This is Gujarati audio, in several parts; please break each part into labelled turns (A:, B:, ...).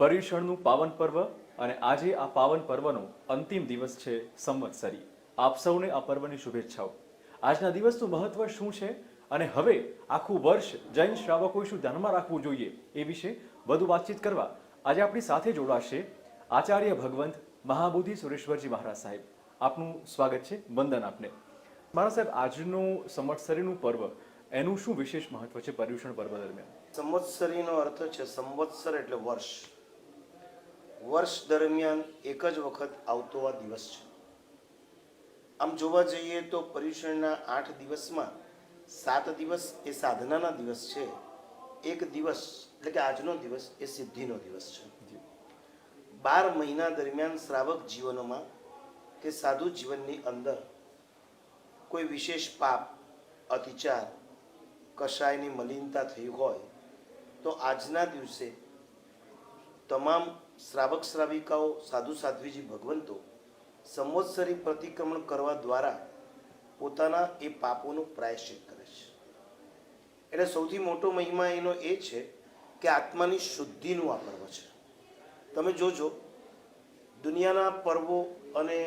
A: પર્યુષણનું પાવન પર્વ અને આજે આ પાવન પર્વનો અંતિમ દિવસ છે સંવત્સરી. આપ સૌને આ પર્વની શુભેચ્છાઓ. આજના દિવસનું મહત્વ શું છે અને હવે આખું વર્ષ જૈન શ્રાવકોએ શું ધ્યાનમાં રાખવું જોઈએ એ વિશે વધુ વાતચીત કરવા આજે આપણી સાથે જોડાશે આચાર્ય ભગવંત મહાબોધિ સુરેશ્વરજી મહારાજ સાહેબ. આપનું સ્વાગત છે. વંદન આપને. મહારાજ સાહેબ, આજનું સંવત્સરીનું પર્વ એનું શું વિશેષ મહત્વ છે પર્યુષણ પર્વ દરમિયાન?
B: સંવત્સરીનો અર્થ છે સંવત્સર એટલે વર્ષ. વર્ષ દરમિયાન એક જ વખત આવતો આ દિવસ છે. આમ જોવા જઈએ તો પર્યુષણના 8 દિવસમાં 7 દિવસ એ સાધનાના દિવસ છે. એક દિવસ એટલે કે આજનો દિવસ એ સિદ્ધિનો દિવસ છે. 12 મહિના દરમિયાન શ્રાવક જીવનોમાં કે સાધુ જીવનની અંદર કોઈ વિશેષ પાપ, અતિચાર, કશાયની મલિનતા થઈ હોય તો આજના દિવસે તમામ શ્રાવક શ્રાવિકાઓ, સાધુ સાધ્વીજી ભગવંતો સંવત્સરી પ્રતિક્રમણ કરવા દ્વારા પોતાના એ પાપોનું પ્રાયશ્ચિત કરે છે. એટલે સૌથી મોટો મહિમા એનો એ છે કે આત્માની શુદ્ધિનું આ પર્વ છે. તમે જોજો, દુનિયાના પર્વો અને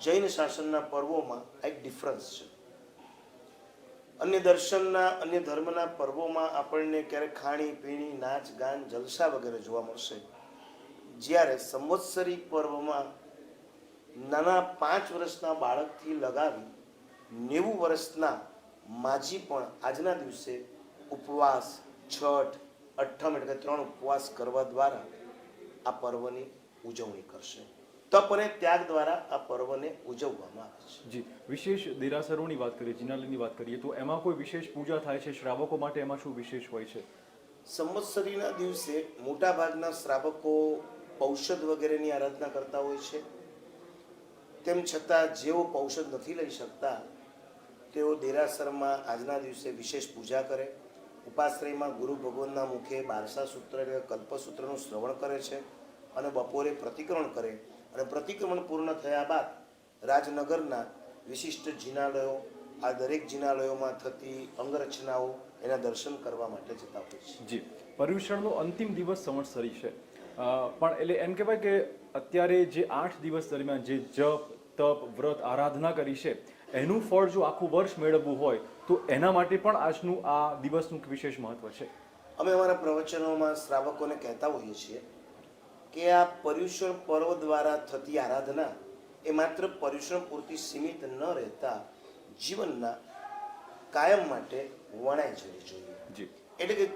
B: જૈન શાસનના પર્વોમાં એક ડિફરન્સ છે. અન્ય દર્શનના, અન્ય ધર્મના પર્વોમાં આપણને ક્યારેક ખાણી પીણી, નાચ ગાન, જલસા વગેરે જોવા મળશે. જ્યારે સંવત્સરી પર્વમાં નાના 5 વર્ષના બાળકથી લગાવી 90 વર્ષના માજી પણ આજના દિવસે ઉપવાસ, છઠ, અઠ્ઠમ એટલે 3 ઉપવાસ કરવા દ્વારા આ પર્વની ઉજવણી કરશે. તપ અને ત્યાગ દ્વારા આ પર્વને ઉજવવામાં આવે છે.
A: જી, વિશેષ દેરાસરોની વાત કરીએ, જિનાલયની વાત કરીએ તો એમાં કોઈ વિશેષ પૂજા થાય છે શ્રાવકો માટે? એમાં શું વિશેષ હોય છે?
B: સંવત્સરીના દિવસે મોટા ભાગના શ્રાવકો ઔષધ વગેરેની આરાધના કરતા હોય છે. તેમ છતાં જેઓ ઔષધ નથી લઈ શકતા તેઓ દેરાસરમાં આજના દિવસે વિશેષ પૂજા કરે. ઉપાશ્રયમાં ગુરુ ભગવાનના મુખે બારસા સૂત્ર એટલે કલ્પસૂત્રનું શ્રવણ કરે છે અને બપોરે પ્રતિક્રમણ કરે. અને પ્રતિક્રમણ પૂર્ણ થયા બાદ રાજનગરના વિશિષ્ટ જિનાલયો, આ દરેક જિનાલયોમાં થતી અંગરચનાઓ એના દર્શન કરવા માટે જતા હોય છે.
A: જી, પર્યુષણનો અંતિમ દિવસ સંવત્સરી છે, પણ એટલે એમ કહેવાય કે અત્યારે જે 8 દિવસ દરમિયાન જે જપ, તપ, વ્રત, આરાધના કરી છે એનું ફળ જો આખું વર્ષ મેળવવું હોય તો એના માટે પણ આજનું આ દિવસનું વિશેષ મહત્વ છે.
B: અમે અમારા પ્રવચનોમાં શ્રાવકોને કહેતા હોઈએ છીએ કે આ પર્યુષણ પર્વ દ્વારા થતી આરાધના એ માત્ર પર્યુષણ પૂરતી સીમિત ન રહેતા જીવનના કાયમ માટે વણાઈ જવી જોઈએ.
A: જી,
B: એટલે કે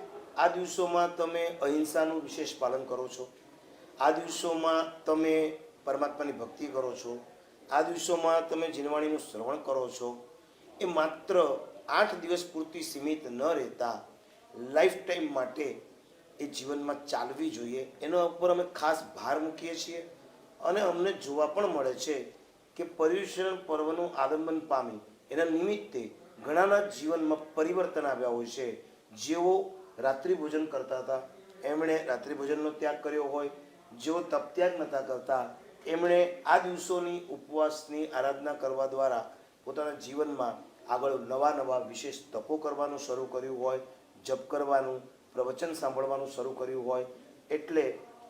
B: આ દિવસોમાં તમે અહિંસાનું વિશેષ પાલન કરો છો, આ દિવસોમાં તમે પરમાત્માની ભક્તિ કરો છો, આ દિવસોમાં તમે જીનવાણીનું શ્રવણ કરો છો. એ માત્ર 8 દિવસ પૂરતી સીમિત ન રહેતા લાઈફ ટાઈમ માટે એ જીવનમાં ચાલવી જોઈએ. એના ઉપર અમે ખાસ ભાર મૂકીએ છીએ અને અમને જોવા પણ મળે છે કે પર્યુષણ પર્વનું આગમન પામી એના નિમિત્તે ઘણાના જીવનમાં પરિવર્તન આવ્યા હોય છે. જેઓ રાત્રિ ભોજન કરતા હતા એમણે રાત્રિ ભોજનનો ત્યાગ કર્યો હોય, જેઓ તપ ત્યાગ નહોતા કરતા એમણે આ દિવસોની ઉપવાસની આરાધના કરવા દ્વારા પોતાના જીવનમાં આગળ નવા વિશેષ તપો કરવાનું શરૂ કર્યું હોય, જપ કરવાનું, પ્રવચન સાંભળવાનું શરૂ કર્યું હોય. એટલે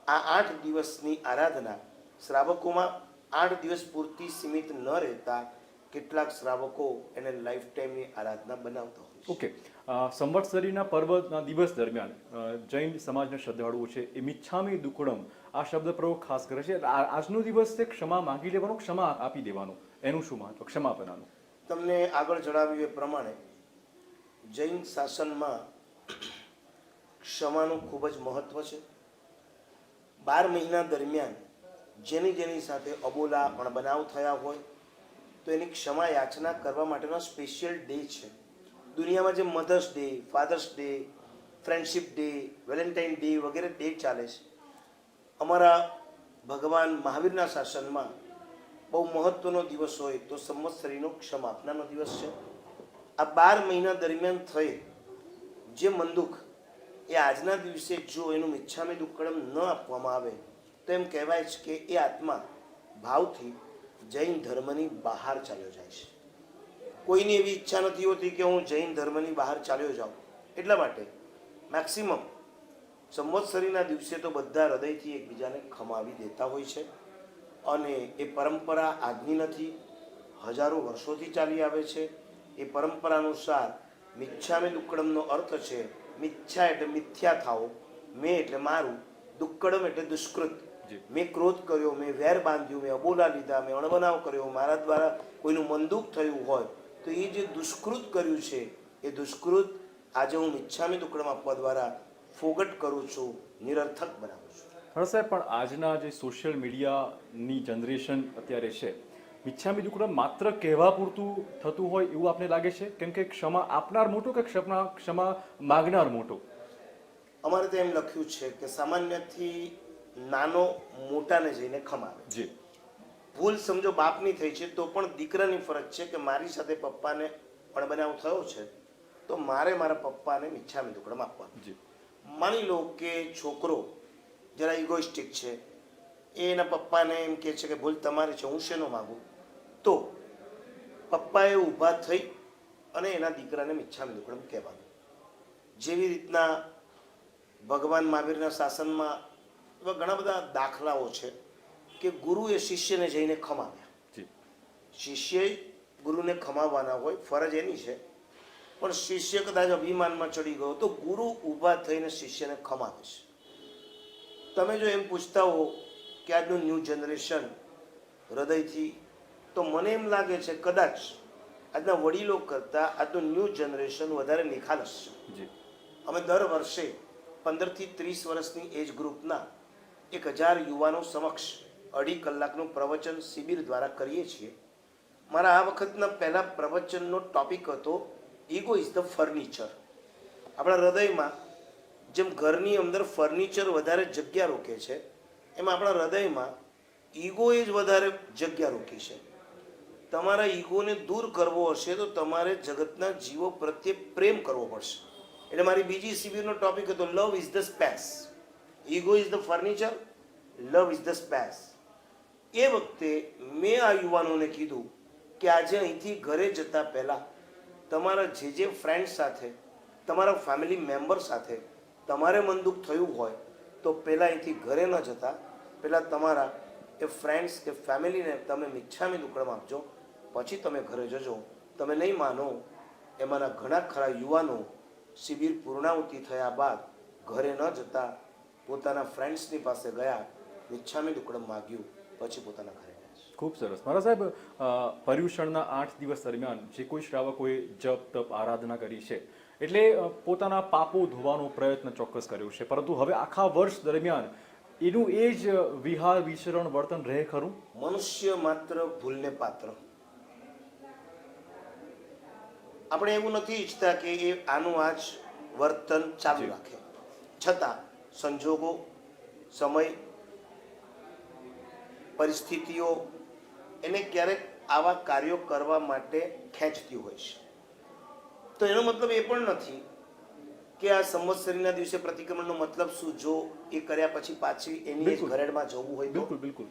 B: આ 8 દિવસની આરાધના શ્રાવકોમાં 8 દિવસ પૂરતી સીમિત ન રહેતા કેટલાક શ્રાવકો એને લાઈફ ટાઈમની આરાધના બનાવતા હોય છે.
A: ઓકે. સંવત્સરીના પર્વના દિવસ દરમિયાન જૈન સમાજના શ્રદ્ધાળુઓ છે એ મિચ્છામી દુક્કડમ આ શબ્દ પ્રયોગ ખાસ કરે છે. આજનો દિવસ તે ક્ષમા માંગી લેવાનો, ક્ષમા આપી દેવાનો, એનું શું મહત્વ ક્ષમાપનાનું?
B: તમને આગળ જણાવ્યું એ પ્રમાણે જૈન શાસનમાં ક્ષમાનું ખૂબ જ મહત્વ છે. 12 મહિના દરમિયાન જેની સાથે અબોલા અણબનાવ થયા હોય તો એની ક્ષમા યાચના કરવા માટેનો સ્પેશિયલ ડે છે. દુનિયામાં જે mother's day, father's day, friendship day, Valentine day વગેરે ડે ચાલે છે, અમારા ભગવાન મહાવીરના શાસનમાં બહુ મહત્વનો દિવસ હોય તો સંવત્સરીનો ક્ષમાપનાનો દિવસ છે. આ 12 મહિના દરમિયાન થઈ જે મંદુક એ આજના દિવસે જો એનું મિચ્છામી દુક્કડમ ન આપવામાં આવે તો એમ કહેવાય છે કે એ આત્મા ભાવથી જૈન ધર્મની બહાર ચાલ્યો જાય છે. કોઈની એવી ઈચ્છા નથી હોતી કે હું જૈન ધર્મની બહાર ચાલ્યો જાઉં. એટલા માટે મેક્સિમમ સંવત્સરીના દિવસે તો બધા હૃદયથી એકબીજાને ખમાવી દેતા હોય છે અને એ પરંપરા આજની નથી, હજારો વર્ષોથી ચાલી આવે છે. એ પરંપરા અનુસાર મિચ્છામી દુક્કડમનો અર્થ છે મિચ્છા એટલે મિથ્યા થાઓ, મેં એટલે મારું, દુક્કડમ એટલે દુષ્કૃત.
A: જી.
B: મેં ક્રોધ કર્યો, મેં વેર બાંધ્યું, મેં અબોલા લીધા, મેં અણબનાવ કર્યો, મારા દ્વારા કોઈનું મનદુખ થયું હોય તો એ જે દુષ્કૃત કર્યું છે એ દુષ્કૃત આજે હું મિચ્છામી દુક્કડમ આપવા દ્વારા ફોગટ કરું છું, નિરર્થક બનાવું છું.
A: હર્ષ સાહેબ, પણ આજના જે સોશિયલ મીડિયાની જનરેશન અત્યારે છે, મિચ્છામી દુક્કડમ માત્ર કહેવા પૂરતું થતું હોય એવું આપને લાગે છે? કેમ કે ક્ષમા આપનાર મોટો કે ક્ષમા માગનાર મોટો?
B: અમારે તો એમ લખ્યું છે કે સામાન્યથી નાનો મોટાને જઈને ખમાવે.
A: જી.
B: ભૂલ સમજો બાપની થઈ છે તો પણ દીકરાની ફરજ છે કે મારી સાથે પપ્પાને અણબનાવ થયો છે તો મારે મારા પપ્પાને મિચ્છામી દુક્કડમ આપવાનું.
A: જી.
B: માની લો કે છોકરો જરા ઇગોઇસ્ટિક છે, એ એના પપ્પાને એમ કહે છે કે ભૂલ તમારી છે, હું શેનો માગું, તો પપ્પાએ ઊભા થઈ અને એના દીકરાને મિચ્છામી દુક્કડમ કહેવાનું. જેવી રીતના ભગવાન મહાવીરના શાસનમાં એવા ઘણા બધા દાખલાઓ છે કે ગુરુએ શિષ્યને જઈને ખમાવ્યા.
A: જી.
B: શિષ્યએ ગુરુને ખમાવવાના હોય, ફરજ એની છે, પણ શિષ્ય કદાચ અભિમાનમાં ચડી ગયો તો ગુરુ ઊભા થઈને શિષ્યને ખમાવે છે. તમે જો એમ પૂછતા હો કે આજનું ન્યૂ જનરેશન હૃદયથી, તો મને એમ લાગે છે કદાચ આજના વડીલો કરતાં આજનું ન્યૂ જનરેશન વધારે નિખાલસ છે.
A: જી.
B: અમે દર વર્ષે 15 થી 30 વર્ષની એજ ગ્રુપના 1000 યુવાનો સમક્ષ 2.5 કલાકનું પ્રવચન શિબિર દ્વારા કરીએ છીએ. મારા આ વખતના પહેલા પ્રવચનનો ટોપિક હતો ઈગો ઇઝ ધ ફર્નિચર. આપણા હૃદયમાં જેમ ઘરની અંદર ફર્નિચર વધારે જગ્યા રોકે છે, એમાં આપણા હૃદયમાં ઈગોએ જ વધારે જગ્યા રોકી છે. તમારા ઈગોને દૂર કરવો હશે તો તમારે જગતના જીવો પ્રત્યે પ્રેમ કરવો પડશે. એટલે મારી બીજી શિબિરનો ટોપિક હતો love is the space. Ego is the furniture, love is the space. એ વખતે મેં આ યુવાનોને કીધું કે આજે અહીંથી ઘરે જતા પહેલાં તમારા જે ફ્રેન્ડ સાથે, તમારા ફેમિલી મેમ્બર સાથે તમારે મન દુઃખ થયું હોય તો પહેલાં અહીંથી ઘરે ન જતા પહેલાં તમારા એ ફ્રેન્ડ્સ કે ફેમિલીને તમે મિચ્છામી દુક્કડમ આપજો, પછી તમે ઘરે જજો. તમે નહીં માનો, એમાંના ઘણા ખરા યુવાનો શિબિર પૂર્ણાહુતિ થયા બાદ ઘરે ન જતા પોતાના ફ્રેન્ડ્સની પાસે ગયા, મિચ્છામી દુક્કડમ માગ્યું, પછી પોતાના ઘરે ગયા.
A: ખૂબ સરસ. મારા સાહેબ, પર્યુષણના 8 દિવસ દરમિયાન જે કોઈ શ્રાવકોએ જપ તપ આરાધના કરી છે એટલે પોતાના પાપો ધોવાનો પ્રયત્ન ચોક્કસ કર્યો છે, પરંતુ હવે આખા વર્ષ દરમિયાન એનું એ જ વિહાર વિચરણ વર્તન રહે ખરું?
B: મનુષ્ય માત્ર ભૂલને પાત્ર. આપણે એવું નથી ઈચ્છતા કે એ આનું આ જ વર્તન ચાલુ રાખે, છતાં સંજોગો, સમય, પરિસ્થિતિઓ એને ક્યારેક આવા કાર્યો કરવા માટે ખેંચતી હોય છે. તો એનો મતલબ એ પણ નથી કે આ સંવત્સરીના દિવસે પ્રતિક્રમણનો મતલબ શું, જો એ કર્યા પછી પાછી એની જ ઘરેડમાં જવું હોય તો?
A: બિલકુલ બિલકુલ.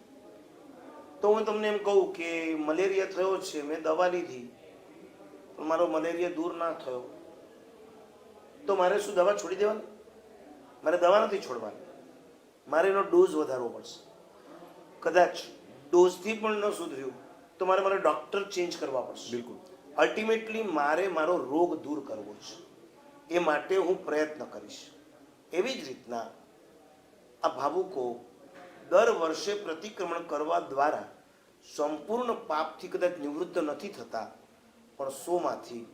B: તો હું તમને એમ કહું કે મલેરિયા થયો છે, મેં દવા લીધી પણ મારો મલેરિયા દૂર ના થયો, તો મારે શું દવા છોડી દેવાની? મારે દવા નથી છોડવાની, મારે એનો ડોઝ વધારવો પડશે. કદાચ ડોઝથી પણ ન સુધર્યું તો મારે ડૉક્ટર ચેન્જ કરવા પડશે.
A: બિલકુલ.
B: અલ્ટિમેટલી મારે મારો રોગ દૂર કરવો છે, એ માટે હું પ્રયત્ન કરીશ. એવી જ રીતના આ ભાવુકો દર વર્ષે પ્રતિક્રમણ કરવા દ્વારા સંપૂર્ણ પાપથી કદાચ નિવૃત્ત નથી થતા, પણ 100માંથી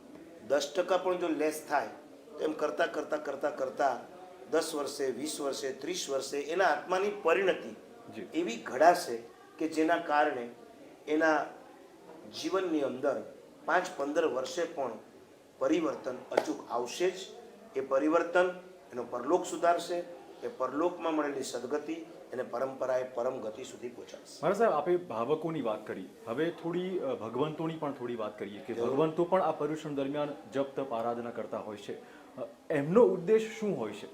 B: 10% પણ જો લેસ થાય તો એમ કરતાં કરતાં કરતાં કરતાં 10 વર્ષે, 20 વર્ષે, 30 વર્ષે એના આત્માની પરિણતિ એવી ઘડાશે કે જેના કારણે એના જીવનની અંદર 5-15 વર્ષે પણ પરિવર્તન અચૂક આવશે જ. એ પરિવર્તન એનો પરલોક સુધારશે, એ પરલોકમાં મળેલી સદગતિ એને પરંપરાએ પરમ ગતિ સુધી પહોંચાડશે.
A: મારા સાહેબ, આપે ભાવકોની વાત કરી, હવે થોડી ભગવંતોની પણ થોડી વાત કરીએ કે ભગવંતો પણ આ પર્યુષણ દરમિયાન જપ તપ આરાધના કરતા હોય છે, એમનો ઉદ્દેશ શું હોય છે?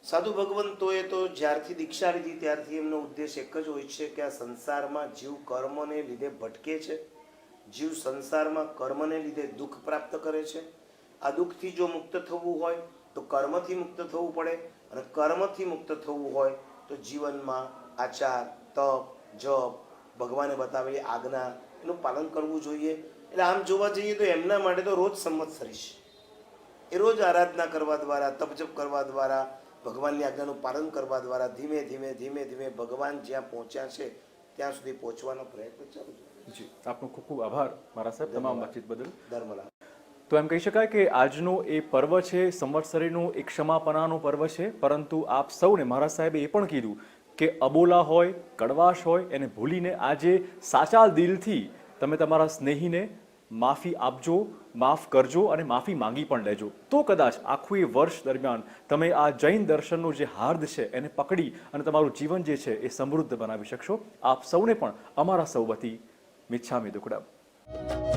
B: સાધુ ભગવંતોએ તો જ્યારથી દીક્ષા લીધી ત્યારથી એમનો ઉદ્દેશ એક જ હોય છે કે આ સંસારમાં જીવ કર્મને લીધે ભટકે છે, જીવ સંસારમાં કર્મને લીધે દુઃખ પ્રાપ્ત કરે છે. આ દુઃખથી જો મુક્ત થવું હોય તો કર્મથી મુક્ત થવું પડે, અને કર્મથી મુક્ત થવું હોય તો જીવનમાં આચાર તપ જપ ભગવાને બતાવેલી આજ્ઞા એનું પાલન કરવું જોઈએ. એટલે આમ જોવા જઈએ તો એમના માટે તો રોજ સંવત્સરી છે. એ રોજ આરાધના કરવા દ્વારા તપજપ કરવા દ્વારા ભગવાનની આજ્ઞાનું પાલન કરવા દ્વારા ધીમે ધીમે ધીમે ધીમે ભગવાન જ્યાં પહોંચ્યા છે ત્યાં સુધી પહોંચવાનો પ્રયત્ન ચાલુ છે.
A: જી, આપનો ખૂબ ખૂબ આભાર મારા સાહેબ તમામ વાતચીત બદલ.
B: ધર્મલા.
A: તો એમ કહી શકાય કે આજનો એ પર્વ છે સંવત્સરીનું એક ક્ષમાપનાનું પર્વ છે, પરંતુ આપ સૌને મારા સાહેબે એ પણ કીધું કે અબોલા હોય કડવાશ હોય એને ભૂલીને આજે સાચા દિલથી તમે તમારા સ્નેહીને માફી આપજો, માફ કરજો અને માફી માંગી પણ લેજો. તો કદાચ આખું એ વર્ષ દરમિયાન તમે આ જૈન દર્શનનો જે હાર્દ છે એને પકડી અને તમારું જીવન જે છે એ સમૃદ્ધ બનાવી શકશો. આપ સૌને પણ અમારા સૌ વતી મિચ્છામી દુક્કડમ.